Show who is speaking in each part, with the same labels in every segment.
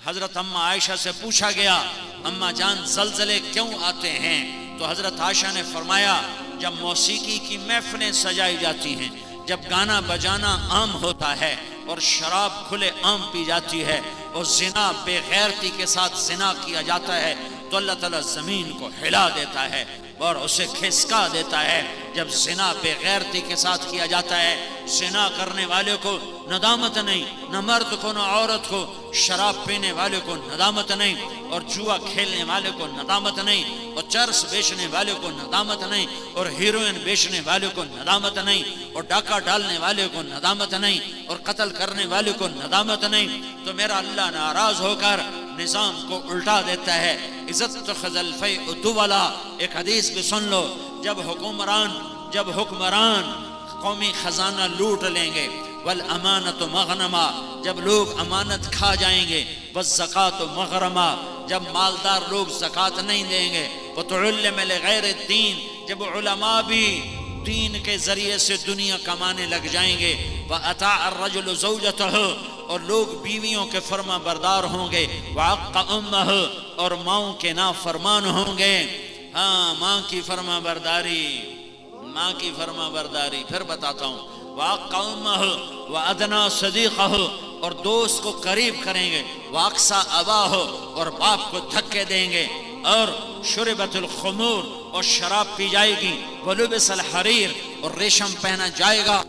Speaker 1: حضرت اما عائشہ سے پوچھا گیا اما جان زلزلے کیوں آتے ہیں؟ تو حضرت عائشہ نے فرمایا جب موسیقی کی محفلیں سجائی جاتی ہیں، جب گانا بجانا عام ہوتا ہے اور شراب کھلے عام پی جاتی ہے اور زنا بے غیرتی کے ساتھ زنا کیا جاتا ہے، تو اللہ تعالیٰ زمین کو ہلا دیتا ہے اور اسے کھسکا دیتا ہے۔ جب زنا بے غیرتی کے ساتھ کیا جاتا ہے، زنا کرنے والے کو ندامت نہیں، نہ مرد کو نہ عورت کو، شراب پینے والے کو ندامت نہیں، اور جوا کھیلنے والے کو ندامت نہیں، اور چرس بیچنے والے کو ندامت نہیں، اور ہیروئن بیچنے والے کو ندامت نہیں، اور ڈاکہ ڈالنے والے کو ندامت نہیں، اور قتل کرنے والے کو ندامت نہیں، تو میرا اللہ ناراض ہو کر نظام کو الٹا دیتا ہے۔ عزت تخذ الفیء دولا، ایک حدیث بھی سن لو، جب حکمران قومی خزانہ لوٹ لیں گے، والامانت مغنما، جب لوگ امانت کھا جائیں گے، والزکاۃ مغرما، جب مالدار لوگ زکوٰۃ نہیں دیں گے، وتعلم لغیر الدین، جب علماء بھی دین کے ذریعے سے دنیا کمانے لگ جائیں گے، وَأَطَاعَ الرَّجُلُ زَوْجَتَهُ، اور لوگ بیویوں کے فرما بردار ہوں گے، وَعَقَّ أُمَّهُ، اور ماؤں کے نافرمان ہوں گے۔ ہاں، ماں کی فرما برداری، پھر بتاتا ہوں، وَعَقَّ أُمَّهُ وَأَدْنَى صَدِيقَهُ، اور دوست کو قریب کریں گے، وَأَقْصَى أَبَاهُ، اور باپ کو دھکے دیں گے، اور شربت الخمور، اور شراب پی جائے گی، وَلُبِسَ الْحَرِيرُ، اور ریشم پہنا جائے گا،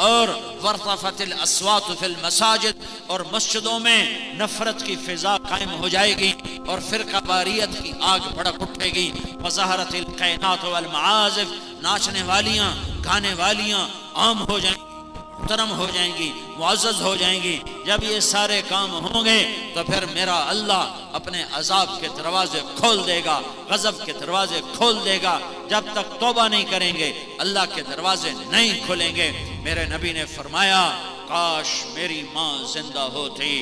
Speaker 1: اور وَارْتَفَتِ الْأَصْوَاتُ فِي الْمَسَاجِدِ، اور مسجدوں میں نفرت کی فضا قائم ہو جائے گی، اور فرقہ واریت کی آگ بھڑک اٹھے گی، وَظَهَرَتِ الْقَيْنَاتُ وَالْمَعَازِفُ، ناچنے والیاں گانے والیاں عام ہو جائیں گی، محترم ہو جائیں گی، معزز ہو جائیں گی۔ جب یہ سارے کام ہوں گے تو پھر میرا اللہ اپنے عذاب کے دروازے کھول دے گا، غضب کے دروازے کھول دے گا۔ جب تک توبہ نہیں کریں گے اللہ کے دروازے نہیں کھلیں گے۔ میرے نبی نے فرمایا کاش میری ماں زندہ ہوتی۔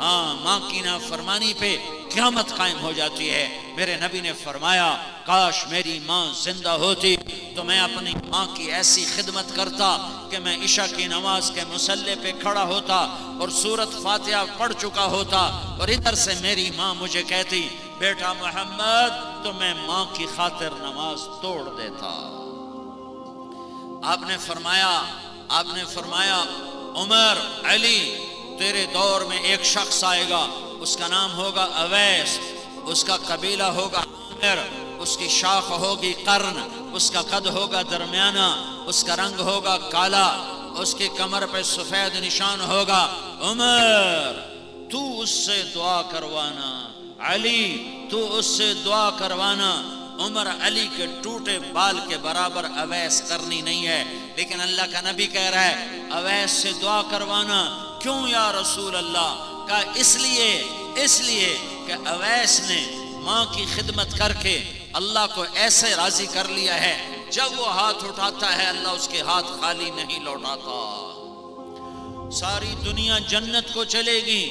Speaker 1: ہاں، ماں کی نافرمانی پہ قیامت قائم ہو جاتی ہے۔ میرے نبی نے فرمایا کاش میری ماں زندہ ہوتی تو میں اپنی ماں کی ایسی خدمت کرتا کہ میں عشاء کی نماز کے مصلی پہ کھڑا ہوتا اور سورۃ فاتحہ پڑھ چکا ہوتا، اور ادھر سے میری ماں مجھے کہتی بیٹا محمد، تو میں ماں کی خاطر نماز توڑ دیتا۔ آپ نے فرمایا عمر، علی، تیرے دور میں ایک شخص آئے گا، اس کا نام ہوگا اویس، اس کا قبیلہ ہوگا عامر، اس کی شاخ ہوگی قرن، اس کا قد ہوگا درمیانہ، اس کا رنگ ہوگا کالا، اس کی کمر پہ سفید نشان ہوگا۔ عمر تو اس سے دعا کروانا، علی تو اس سے دعا کروانا۔ عمر علی کے ٹوٹے بال کے برابر اویس کرنی نہیں ہے، لیکن اللہ کا نبی کہہ رہا ہے اویس سے دعا کروانا۔ کیوں یا رسول اللہ؟ کہا اس لیے کہ اویس نے ماں کی خدمت کر کے اللہ کو ایسے راضی کر لیا ہے، جب وہ ہاتھ اٹھاتا ہے اللہ اس کے ہاتھ خالی نہیں لوٹاتا۔ ساری دنیا جنت کو چلے گی،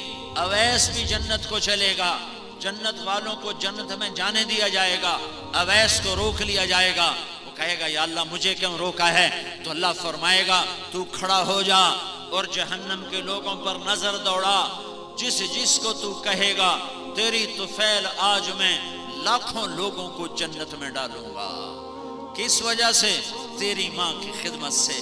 Speaker 1: اویس بھی جنت کو چلے گا، جنت والوں کو جنت میں جانے دیا جائے گا، اویس کو روک لیا جائے گا۔ وہ کہے گا یا اللہ مجھے کیوں روکا ہے؟ تو اللہ فرمائے گا تو کھڑا ہو جا اور جہنم کے لوگوں پر نظر دوڑا، جس کو تو کہے گا تیری طفیل آج میں لاکھوں لوگوں کو جنت میں ڈالوں گا۔ کس وجہ سے؟ تیری ماں کی خدمت سے۔